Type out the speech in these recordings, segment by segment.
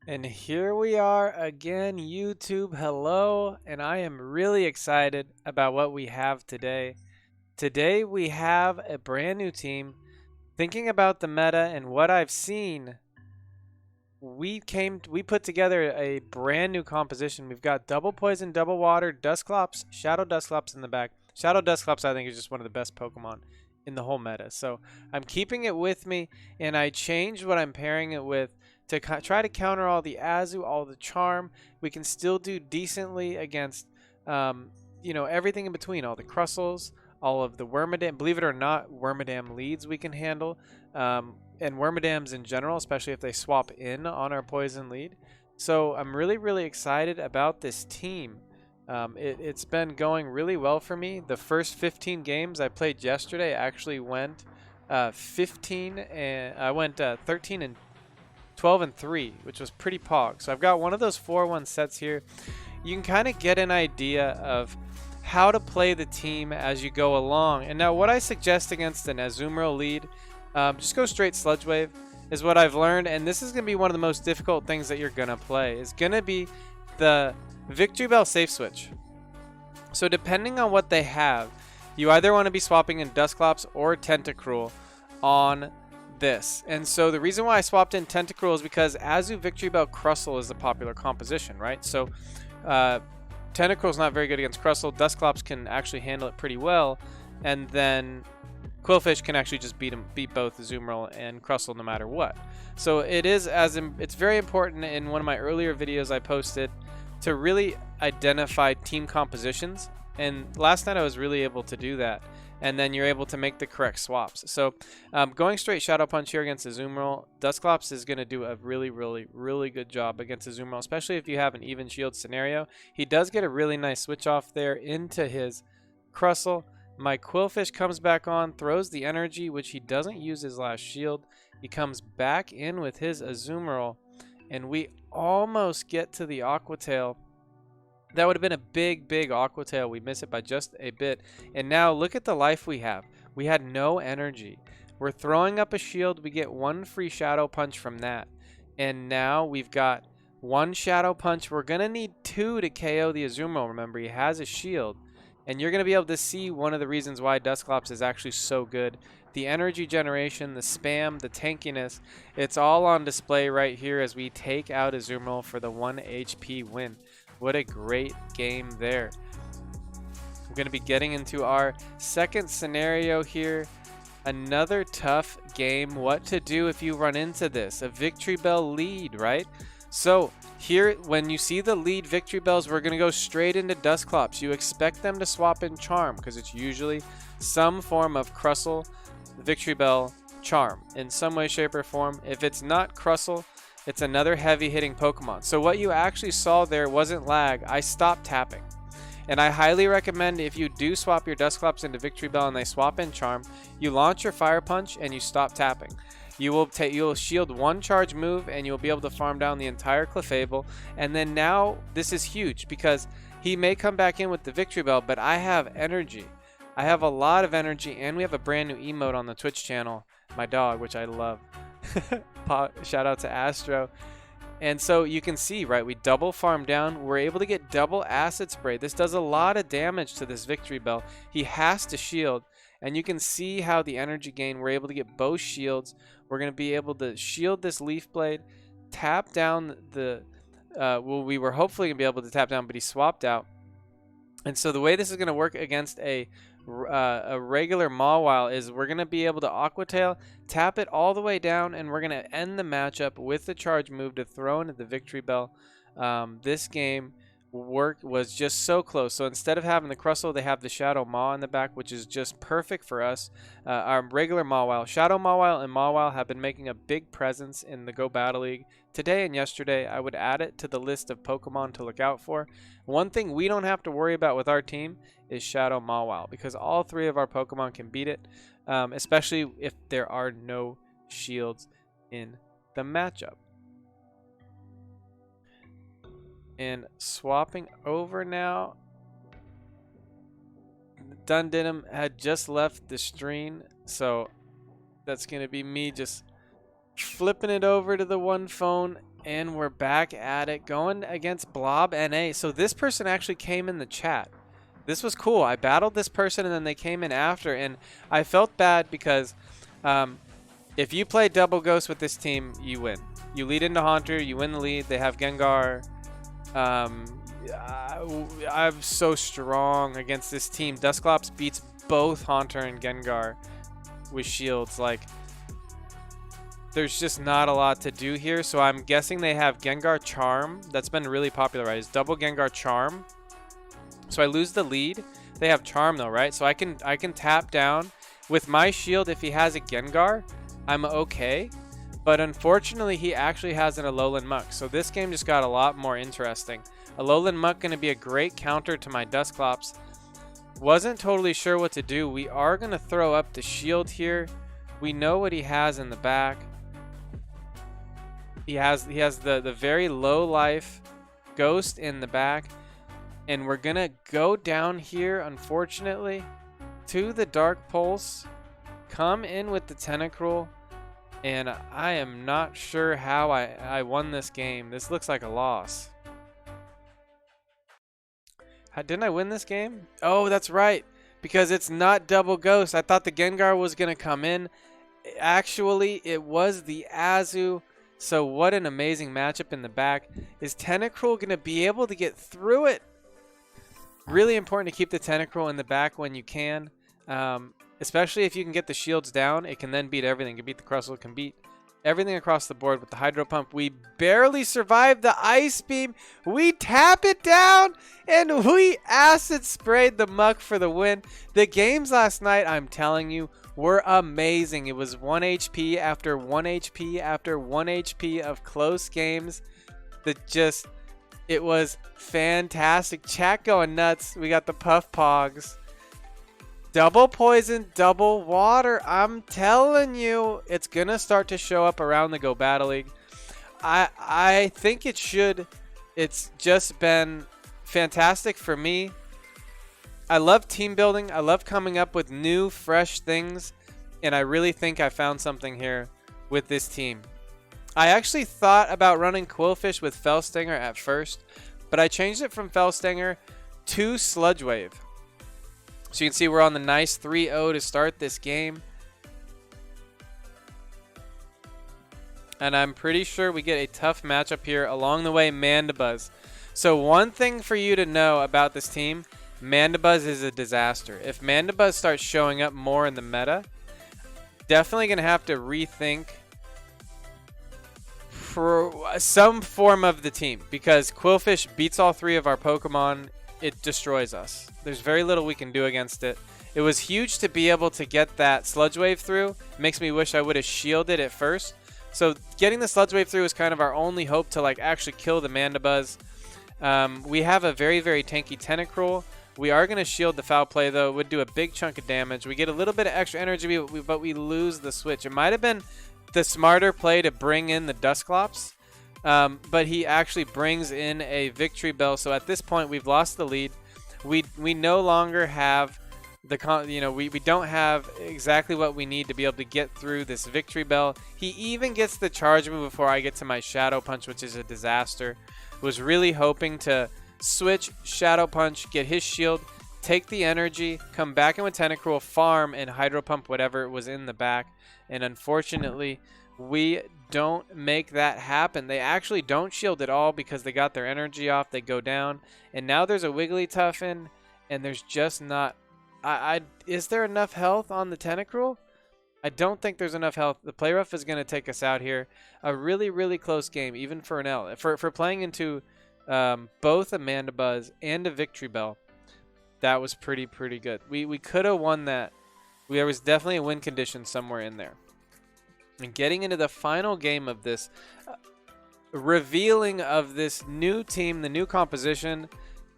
And here we are again, YouTube. Hello, and I am really excited about what we have today. Today we have a brand new team. Thinking about the meta and what I've seen, we put together a brand new composition. We've got double poison, double water, Dusclops, Shadow Dusclops in the back. Shadow Dusclops I think is just one of the best Pokemon in the whole meta. So I'm keeping it with me, and I changed what I'm pairing it with to try to counter all the Azu, all the Charm. We can still do decently against, everything in between, all the Crustles, all of the Wormadam. Believe it or not, Wormadam leads we can handle. And Wormadams in general, especially if they swap in on our poison lead. So I'm really, really excited about this team. It's been going really well for me. The first 15 games I played yesterday actually went 15 and I went 13 and 12 and 3, which was pretty pog. So I've got one of those 4-1 sets here. You can kind of get an idea of how to play the team as you go along. And now what I suggest against an azumarill lead, just go straight Sludge Wave is what I've learned, and this is going to be one of the most difficult things that you're going to play. It's going to be the Victory Bell safe switch. So depending on what they have, you either want to be swapping in Dusclops or Tentacruel on this. And so the reason why I swapped in Tentacruel is because Azu Victory Bell Crustle is a popular composition, right? So Tentacruel is not very good against Crustle. Dusclops can actually handle it pretty well, and then Qwilfish can actually just beat both Azumarill and Crustle no matter what. So it's very important. In one of my earlier videos I posted to really identify team compositions, and last night I was really able to do that, and then you're able to make the correct swaps. So going straight Shadow Punch here against Azumarill, Dusclops is going to do a really, really, really good job against Azumarill, especially if you have an even shield scenario. He does get a really nice switch off there into his Crustle. My Qwilfish comes back on, throws the energy, which he doesn't use his last shield. He comes back in with his Azumarill, and we almost get to the Aqua Tail. That would have been a big, big Aqua Tail. We miss it by just a bit. And now look at the life we have. We had no energy. We're throwing up a shield. We get one free Shadow Punch from that. And now we've got one Shadow Punch. We're going to need two to KO the Azumarill. Remember, he has a shield. And you're going to be able to see one of the reasons why Dusclops is actually so good. The energy generation, the spam, the tankiness, it's all on display right here as we take out Azumarill for the 1 HP win. What a great game there. We're going to be getting into our second scenario here. Another tough game. What to do if you run into this? A Victory Bell lead, right? So here, when you see the lead Victory Bells, we're going to go straight into Dusclops. You expect them to swap in Charm because it's usually some form of Crustle, Victory Bell, Charm in some way, shape, or form. If it's not Crustle, it's another heavy hitting Pokemon. So what you actually saw there wasn't lag. I stopped tapping. And I highly recommend if you do swap your Dusclops into Victory Bell and they swap in Charm, you launch your Fire Punch and you stop tapping. You'll shield one charge move and you'll be able to farm down the entire Clefable. And then now this is huge because he may come back in with the Victory Bell, but I have energy. I have a lot of energy, and we have a brand new emote on the Twitch channel, my dog, which I love. Shout out to Astro. And so you can see, right, we double farm down. We're able to get double Acid Spray. This does a lot of damage to this Victory Bell. He has to shield. And you can see how the energy gain, we're able to get both shields. We're going to be able to shield this Leaf Blade, tap down the, we were hopefully going to be able to tap down, but he swapped out. And so the way this is going to work against a regular Mawile is we're going to be able to Aqua Tail, tap it all the way down, and we're going to end the matchup with the charge move to throw into the Victory Bell. This game was just so close. So instead of having the Crustle, they have the Shadow Maw in the back, which is just perfect for us. Our regular Mawile, Shadow Mawile and Mawile have been making a big presence in the Go Battle League today and yesterday. I would add it to the list of Pokemon to look out for. One thing we don't have to worry about with our team is Shadow Mawile, because all three of our Pokemon can beat it, especially if there are no shields in the matchup. And swapping over now, Dundinum had just left the stream, so that's going to be me just flipping it over to the one phone And we're back at it, going against Blob NA. So this person actually came in the chat. This was cool. I battled this person, and then they came in after. And I felt bad because if you play double ghost with this team, you win. You lead into Haunter, you win the lead. They have Gengar. I'm so strong against this team. Dusclops beats both Haunter and Gengar with shields. Like, there's just not a lot to do here. So I'm guessing they have Gengar Charm. That's been really popularized. Double Gengar Charm. So I lose the lead. They have Charm though, right? So I can tap down with my shield. If he has a Gengar, I'm okay. But unfortunately, he actually has an Alolan Muck. So this game just got a lot more interesting. Alolan Muck going to be a great counter to my Dusclops. Wasn't totally sure what to do. We are going to throw up the shield here. We know what he has in the back. He has the very low life Ghost in the back. And we're going to go down here, unfortunately, to the Dark Pulse. Come in with the Tentacruel. And I am not sure how I won this game. This looks like a loss. Didn't I win this game? Oh, that's right. Because it's not double ghost. I thought the Gengar was going to come in. Actually, it was the Azu. So what an amazing matchup in the back. Is Tentacruel going to be able to get through it? Really important to keep the Tentacruel in the back when you can. Especially if you can get the shields down, it can then beat everything. It can beat the Crustle, it can beat everything across the board with the Hydro Pump. We barely survived the Ice Beam. We tap it down, and we Acid Sprayed the Muck for the win. The games last night, I'm telling you, were amazing. It was 1 HP after 1 HP after 1 HP of close games. It was fantastic. Chat going nuts. We got the Puff Pogs. Double poison, double water. I'm telling you, it's going to start to show up around the Go Battle League. I think it should. It's just been fantastic for me. I love team building. I love coming up with new, fresh things. And I really think I found something here with this team. I actually thought about running Qwilfish with Fell Stinger at first, but I changed it from Fell Stinger to Sludge Wave. So you can see we're on the nice 3-0 to start this game. And I'm pretty sure we get a tough matchup here. Along the way, Mandibuzz. So one thing for you to know about this team, Mandibuzz is a disaster. If Mandibuzz starts showing up more in the meta, definitely going to have to rethink for some form of the team. Because Qwilfish beats all three of our Pokemon. It destroys us. There's very little we can do against it. It was huge to be able to get that Sludge Wave through. Makes me wish I would have shielded it first. So getting the Sludge Wave through is kind of our only hope to like actually kill the Mandibuzz. We have a very, very tanky Tentacruel. We are going to shield the Foul Play though. It would do a big chunk of damage. We get a little bit of extra energy, but we lose the switch. It might have been the smarter play to bring in the Dusclops. But he actually brings in a Victory Bell. So at this point, we've lost the lead. We no longer have we don't have exactly what we need to be able to get through this Victory Bell. He even gets the charge move before I get to my Shadow Punch, which is a disaster. Was really hoping to switch Shadow Punch, get his shield, take the energy, come back in with Tentacruel, farm, and Hydro Pump whatever was in the back. And unfortunately, we don't make that happen. They actually don't shield at all because they got their energy off. They go down. And now there's a Wigglytuff in, and there's just not... is there enough health on the Tentacruel? I don't think there's enough health. The Play Rough is going to take us out here. A really, really close game, even for an L. For playing into both a Mandibuzz and a Victory Bell, that was pretty good. We could have won that. There was definitely a win condition somewhere in there. And getting into the final game of this, revealing of this new team, the new composition.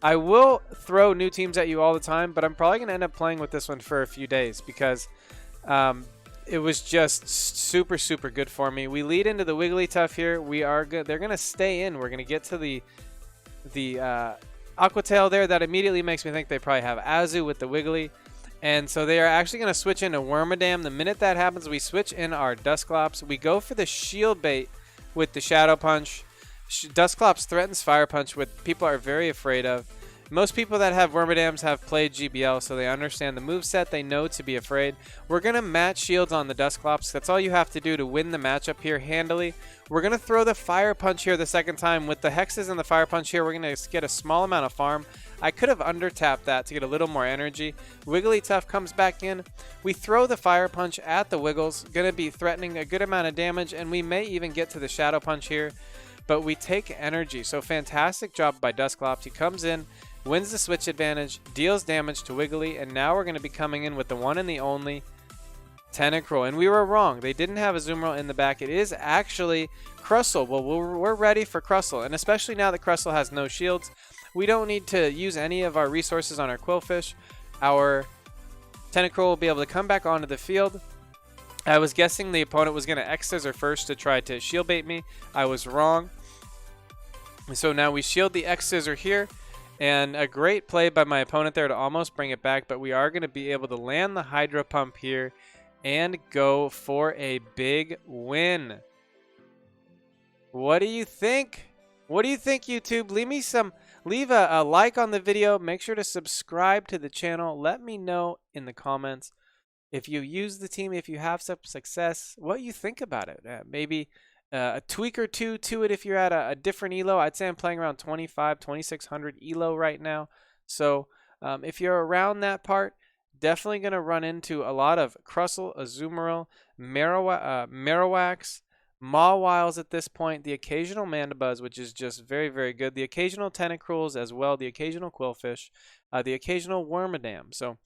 I will throw new teams at you all the time, but I'm probably going to end up playing with this one for a few days because it was just super good for me. We lead into the Wigglytuff here. We are good. They're going to stay in. We're going to get to the Aqua Tail there. That immediately makes me think they probably have Azu with the Wiggly. And so they are actually going to switch into Wormadam. The minute that happens, we switch in our Dusclops. We go for the Shield Bait with the Shadow Punch. Dusclops threatens Fire Punch, which people are very afraid of. Most people that have Wormadams have played GBL, so they understand the moveset. They know to be afraid. We're going to match shields on the Dusclops. That's all you have to do to win the matchup here handily. We're going to throw the Fire Punch here the second time. With the Hexes and the Fire Punch here, we're going to get a small amount of farm. I could have under-tapped that to get a little more energy. Wigglytuff comes back in. We throw the Fire Punch at the Wiggles. Going to be threatening a good amount of damage, and we may even get to the Shadow Punch here. But we take energy. So fantastic job by Dusclops. He comes in, wins the switch advantage, deals damage to Wiggly, and now we're going to be coming in with the one and the only Tentacruel. And we were wrong. They didn't have azumarill in the back. It is actually Crustle. Well, we're ready for Crustle, and especially now that Crustle has no shields, we don't need to use any of our resources on our Qwilfish. Our Tentacruel will be able to come back onto the field. I was guessing the opponent was going to X-Scissor first to try to shield bait me. I was wrong. So now we shield the X-Scissor here. And a great play by my opponent there to almost bring it back. But we are going to be able to land the Hydro Pump here and go for a big win. What do you think? What do you think, YouTube? Leave a like on the video. Make sure to subscribe to the channel. Let me know in the comments if you use the team, if you have some success, what you think about it. Maybe a tweak or two to it if you're at a different elo. I'd say I'm playing around 2600 elo right now. So if you're around that part, definitely going to run into a lot of Crustle, Azumarill, Marowaks, Mawiles at this point, the occasional Mandibuzz, which is just very, very good, the occasional Tentacruels as well, the occasional Qwilfish, the occasional Wormadam. So,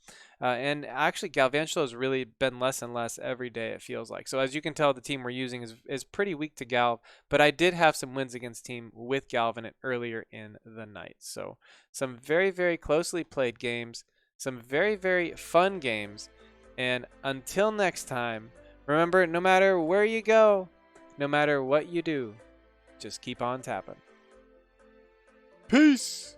and actually Galvantula has really been less and less every day, it feels like. So as you can tell, the team we're using is pretty weak to Galv, but I did have some wins against team with Galv in it earlier in the night. So some very, very closely played games, some very, very fun games, and until next time, remember, no matter where you go, no matter what you do, just keep on tapping. Peace!